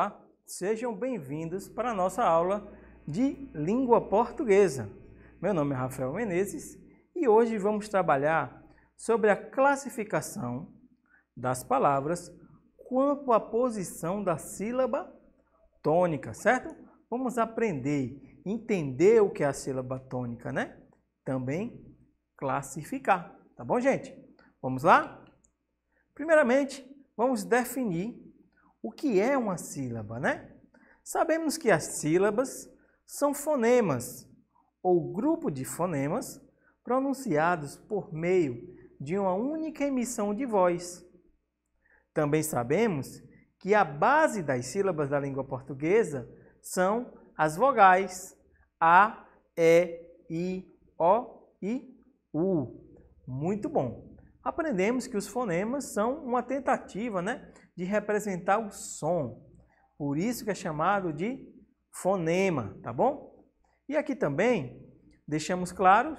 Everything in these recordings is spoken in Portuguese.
Olá, sejam bem-vindos para a nossa aula de língua portuguesa. Meu nome é Rafael Menezes e hoje vamos trabalhar sobre a classificação das palavras quanto à posição da sílaba tônica, certo? Vamos aprender, entender o que é a sílaba tônica, né? Também classificar, tá bom, gente? Vamos lá? Primeiramente, vamos definir o que é uma sílaba, né? Sabemos que as sílabas são fonemas ou grupo de fonemas pronunciados por meio de uma única emissão de voz. Também sabemos que a base das sílabas da língua portuguesa são as vogais A, E, I, O e U. Muito bom! Aprendemos que os fonemas são uma tentativa, né, de representar o som. Por isso que é chamado de fonema, tá bom? E aqui também deixamos claro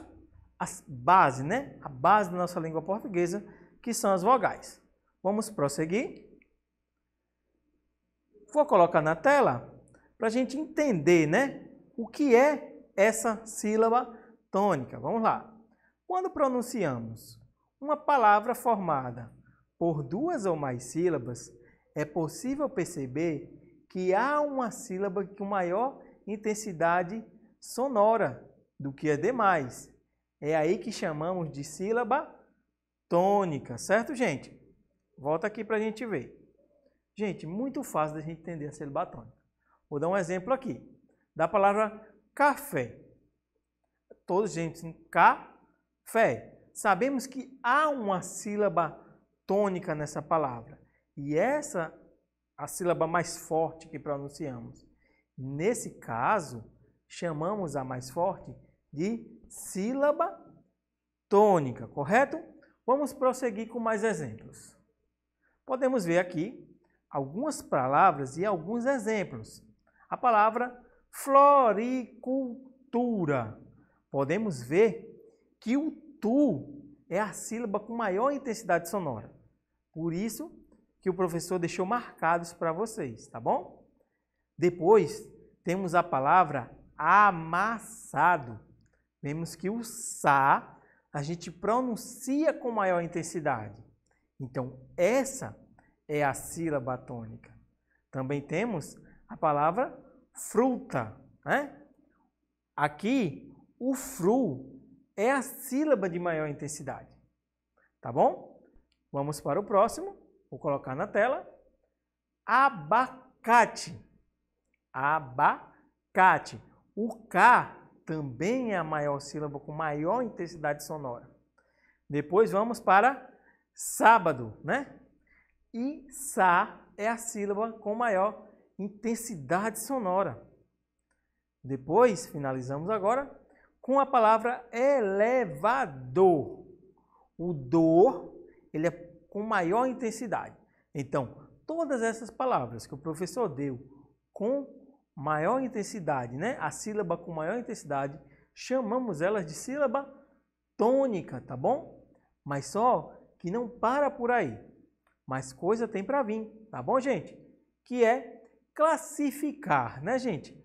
as bases, né? A base da nossa língua portuguesa, que são as vogais. Vamos prosseguir. Vou colocar na tela para a gente entender, né, o que é essa sílaba tônica. Vamos lá. Quando pronunciamos uma palavra formada por duas ou mais sílabas, é possível perceber que há uma sílaba com maior intensidade sonora do que a demais. É aí que chamamos de sílaba tônica, certo, gente? Volta aqui para a gente ver. Gente, muito fácil da gente entender a sílaba tônica. Vou dar um exemplo aqui, da palavra café. Todos, gente, café. Sabemos que há uma sílaba tônica nessa palavra. E essa é a sílaba mais forte que pronunciamos. Nesse caso, chamamos a mais forte de sílaba tônica, correto? Vamos prosseguir com mais exemplos. Podemos ver aqui algumas palavras e alguns exemplos. A palavra floricultura. Podemos ver que o tu é a sílaba com maior intensidade sonora. Por isso que o professor deixou marcados para vocês, tá bom? Depois temos a palavra amassado. Vemos que o sa a gente pronuncia com maior intensidade. Então, essa é a sílaba tônica. Também temos a palavra fruta, né? Aqui, o fru é a sílaba de maior intensidade. Tá bom? Vamos para o próximo. Vou colocar na tela. Abacate. Abacate. O K também é a maior sílaba com maior intensidade sonora. Depois vamos para sábado, né? E sa é a sílaba com maior intensidade sonora. Depois, finalizamos agora com a palavra elevador. O dor, ele é com maior intensidade. Então, todas essas palavras que o professor deu com maior intensidade, né? A sílaba com maior intensidade, chamamos elas de sílaba tônica, tá bom? Mas só que não para por aí. Mais coisa tem para vir, tá bom, gente? Que é classificar, né, gente?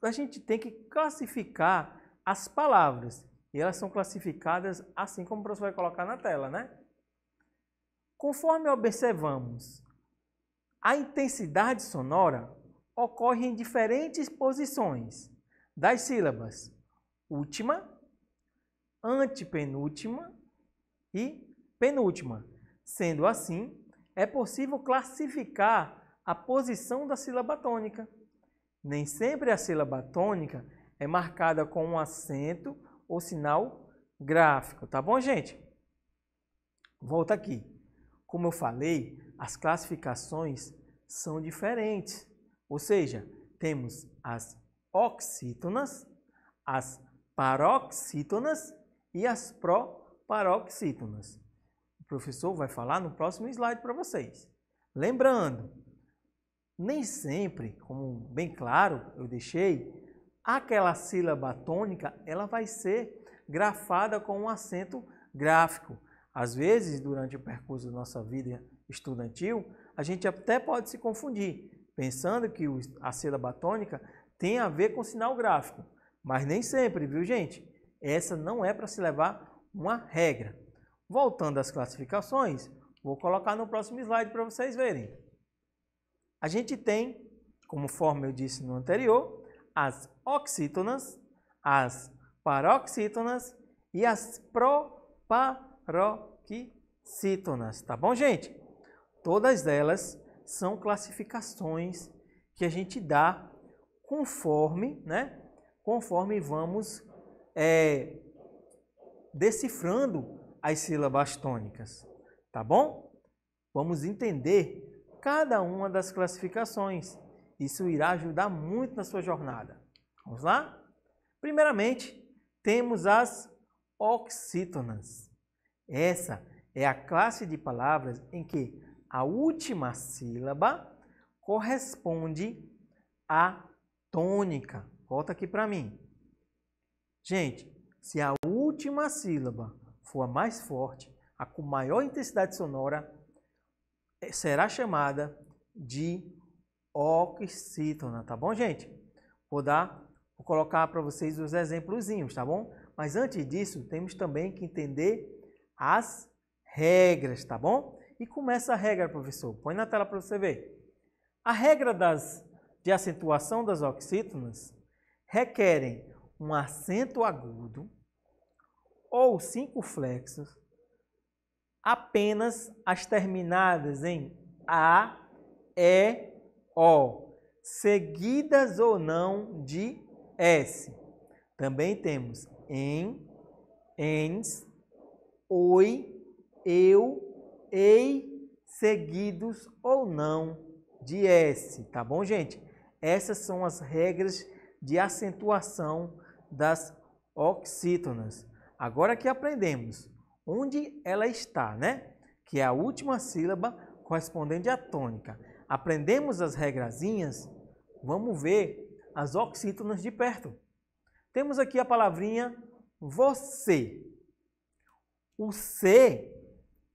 A gente tem que classificar as palavras. E elas são classificadas assim como o professor vai colocar na tela, né? Conforme observamos, a intensidade sonora ocorre em diferentes posições das sílabas última, antepenúltima e penúltima. Sendo assim, é possível classificar a posição da sílaba tônica. Nem sempre a sílaba tônica é marcada com um acento ou sinal gráfico, tá bom, gente? Volta aqui. Como eu falei, as classificações são diferentes. Ou seja, temos as oxítonas, as paroxítonas e as proparoxítonas. O professor vai falar no próximo slide para vocês. Lembrando, nem sempre, como bem claro eu deixei, aquela sílaba tônica ela vai ser grafada com um acento gráfico. Às vezes, durante o percurso da nossa vida estudantil, a gente até pode se confundir. pensando que a sílaba tônica tem a ver com sinal gráfico. Mas nem sempre, viu, gente? Essa não é para se levar uma regra. Voltando às classificações, vou colocar no próximo slide para vocês verem. A gente tem, conforme eu disse no anterior, as oxítonas, as paroxítonas e as proparoxítonas, tá bom, gente? Todas elas são classificações que a gente dá conforme, né? Conforme vamos decifrando as sílabas tônicas, tá bom? Vamos entender cada uma das classificações. Isso irá ajudar muito na sua jornada. Vamos lá? Primeiramente, temos as oxítonas. Essa é a classe de palavras em que a última sílaba corresponde à tônica. Volta aqui para mim. Gente, se a última sílaba for a mais forte, a com maior intensidade sonora, será chamada de oxítona, tá bom, gente? Vou colocar para vocês os exemplozinhos, tá bom? Mas antes disso, temos também que entender as regras, tá bom? E começa a regra, professor. Põe na tela para você ver. A regra de acentuação das oxítonas requerem um acento agudo ou 5 flexos, apenas as terminadas em A, E, O, seguidas ou não de S. Também temos em, ens, oi, eu, ei, seguidos ou não de S, tá bom, gente? Essas são as regras de acentuação das oxítonas. Agora que aprendemos onde ela está, né? Que é a última sílaba correspondente à tônica. Aprendemos as regrazinhas, vamos ver as oxítonas de perto. Temos aqui a palavrinha você. O C,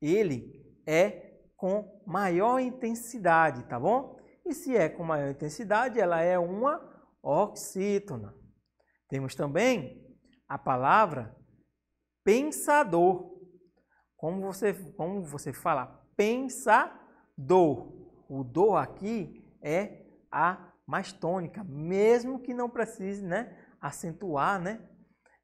ele é com maior intensidade, tá bom? E se é com maior intensidade, ela é uma oxítona. Temos também a palavra pensador. Como você fala pensador. O do aqui é a mais tônica, mesmo que não precise, né, acentuar, né?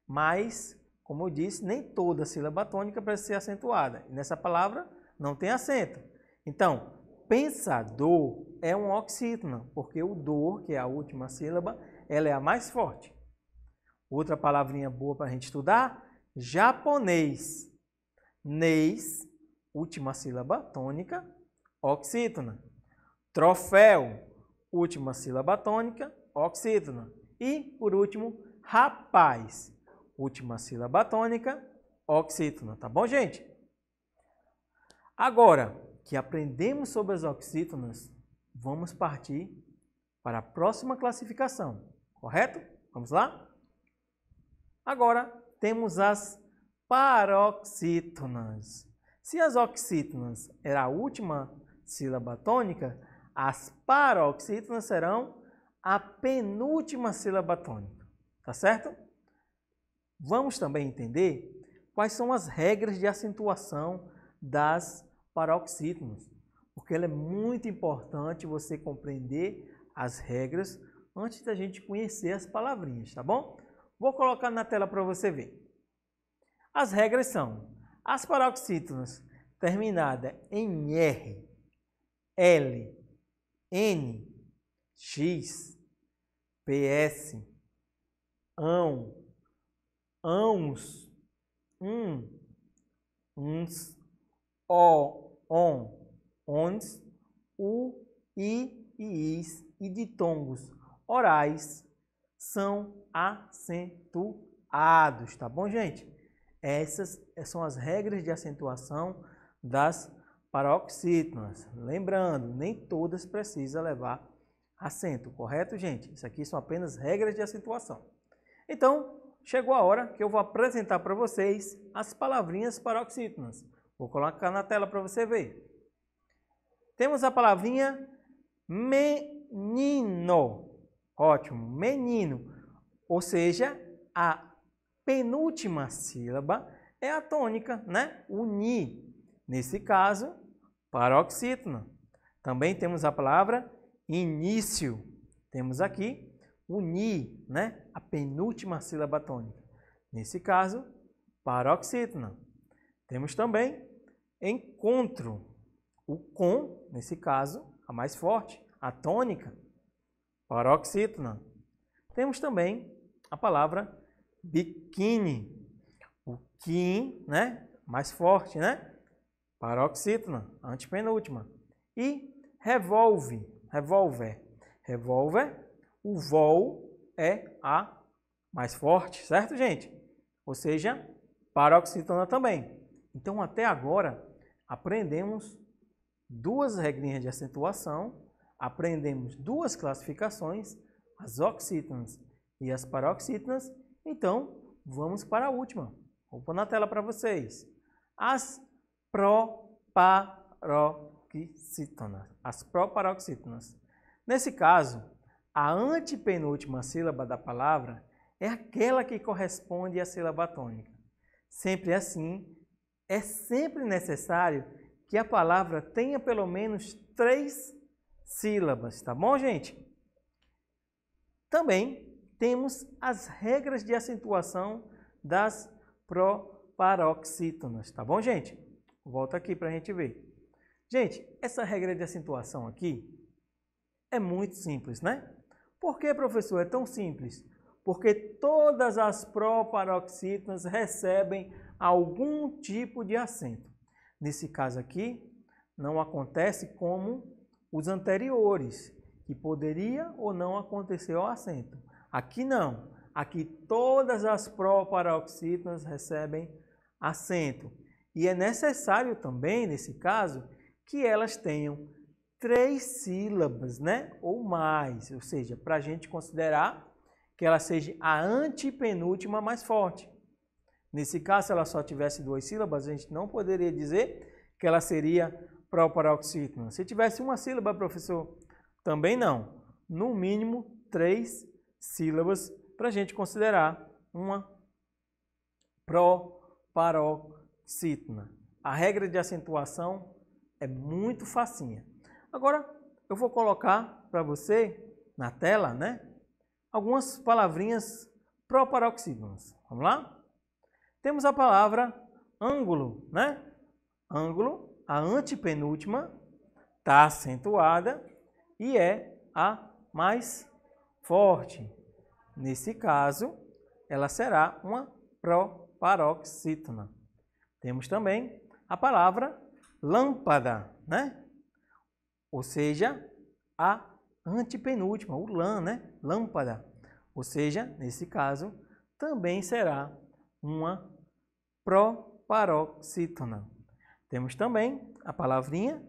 Mas, como eu disse, nem toda sílaba tônica precisa ser acentuada. E nessa palavra não tem acento. Então, pensador é um oxítona, porque o do, que é a última sílaba, ela é a mais forte. Outra palavrinha boa para a gente estudar, japonês. Neis, última sílaba tônica, oxítona. Troféu, última sílaba tônica, oxítona. E, por último, rapaz, última sílaba tônica, oxítona. Tá bom, gente? Agora que aprendemos sobre as oxítonas, vamos partir para a próxima classificação, correto? Vamos lá? Agora temos as paroxítonas. Se as oxítonas era a última sílaba tônica, as paroxítonas serão a penúltima sílaba tônica, tá certo? Vamos também entender quais são as regras de acentuação das paroxítonas, porque é muito importante você compreender as regras antes da gente conhecer as palavrinhas, tá bom? Vou colocar na tela para você ver. As regras são as paroxítonas terminadas em R, L, N, X, PS, ão, ãos, uns, o, on, ons, u, i e is e ditongos orais são acentuados, tá bom, gente? Essas são as regras de acentuação das paroxítonas. Lembrando, nem todas precisam levar acento, correto, gente? Isso aqui são apenas regras de acentuação. Então, chegou a hora que eu vou apresentar para vocês as palavrinhas paroxítonas. Vou colocar na tela para você ver. Temos a palavrinha menino. Ótimo, menino. Ou seja, a penúltima sílaba é a tônica, né? O ni. Nesse caso, paroxítona. Também temos a palavra início. Temos aqui o ni, né? A penúltima sílaba tônica. Nesse caso, paroxítona. Temos também encontro. O com, nesse caso, a mais forte, a tônica, paroxítona. Temos também a palavra biquíni. O quim, né? Mais forte, né? Paroxítona, antepenúltima. E revólver. Revólver, o vol é a mais forte, certo, gente? Ou seja, paroxítona também. Então, até agora, aprendemos duas regrinhas de acentuação, aprendemos duas classificações, as oxítonas e as paroxítonas. Então, vamos para a última. Vou pôr na tela para vocês. As proparoxítonas. As proparoxítonas. Nesse caso, a antepenúltima sílaba da palavra é aquela que corresponde à sílaba tônica. Sempre assim, é sempre necessário que a palavra tenha pelo menos 3 sílabas, tá bom, gente? Também temos as regras de acentuação das proparoxítonas, tá bom, gente? Volta aqui para a gente ver. Gente, essa regra de acentuação aqui é muito simples, né? Por que, professor, é tão simples? Porque todas as proparoxítonas recebem algum tipo de acento. Nesse caso aqui, não acontece como os anteriores, que poderia ou não acontecer o acento. Aqui não. Aqui todas as proparoxítonas recebem acento. E é necessário também, nesse caso, que elas tenham 3 sílabas, né? Ou mais. Ou seja, para a gente considerar que ela seja a antepenúltima mais forte. Nesse caso, se ela só tivesse 2 sílabas, a gente não poderia dizer que ela seria proparoxítona. Se tivesse uma sílaba, professor, também não. No mínimo 3 sílabas para a gente considerar uma proparoxítona. A regra de acentuação é muito facinha. Agora, eu vou colocar para você na tela, né, algumas palavrinhas proparoxítonas. Vamos lá? Temos a palavra ângulo, né? Ângulo, a antepenúltima, está acentuada e é a mais forte. Nesse caso, ela será uma proparoxítona. Temos também a palavra lâmpada, né? Ou seja, a antepenúltima, o lã, né? Lâmpada. Ou seja, nesse caso, também será uma proparoxítona. Temos também a palavrinha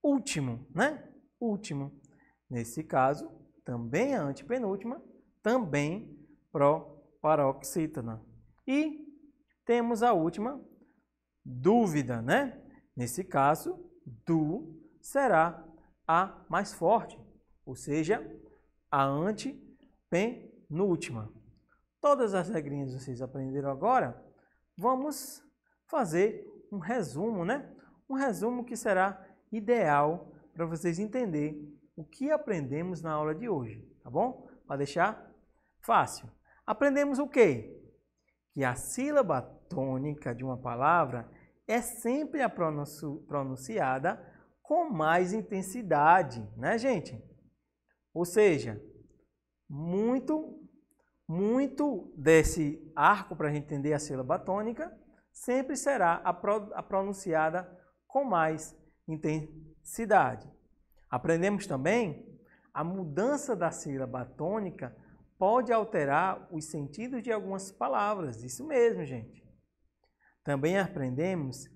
último, né? Último. Nesse caso, também a antepenúltima, também proparoxítona. E temos a última, dúvida, né? Nesse caso, du será a mais forte, ou seja, a antepenúltima. Todas as regrinhas vocês aprenderam agora. Vamos fazer um resumo, né? Um resumo que será ideal para vocês entenderem o que aprendemos na aula de hoje, tá bom? Para deixar fácil. Aprendemos o quê? Que a sílaba tônica de uma palavra é sempre a pronunciada com mais intensidade, né, gente? Ou seja, muito desse arco para a gente entender a sílaba tônica sempre será a pronunciada com mais intensidade. Aprendemos também a mudança da sílaba tônica pode alterar os sentidos de algumas palavras. Isso mesmo, gente. Também aprendemos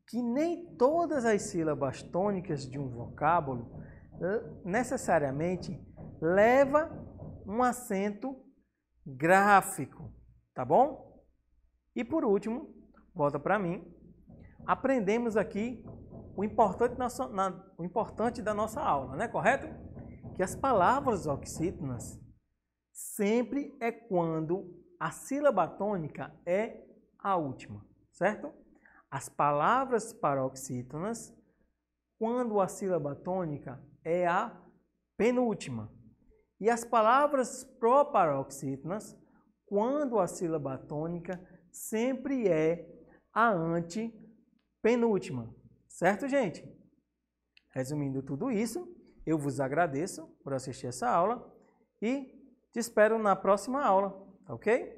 que nem todas as sílabas tônicas de um vocábulo necessariamente leva um acento gráfico, tá bom? E por último, volta para mim, aprendemos aqui o importante da nossa aula, né? Correto? que as palavras oxítonas sempre é quando a sílaba tônica é a última, certo? As palavras paroxítonas, quando a sílaba tônica é a penúltima. E as palavras proparoxítonas, quando a sílaba tônica sempre é a antepenúltima. Certo, gente? Resumindo tudo isso, eu vos agradeço por assistir essa aula e te espero na próxima aula, ok?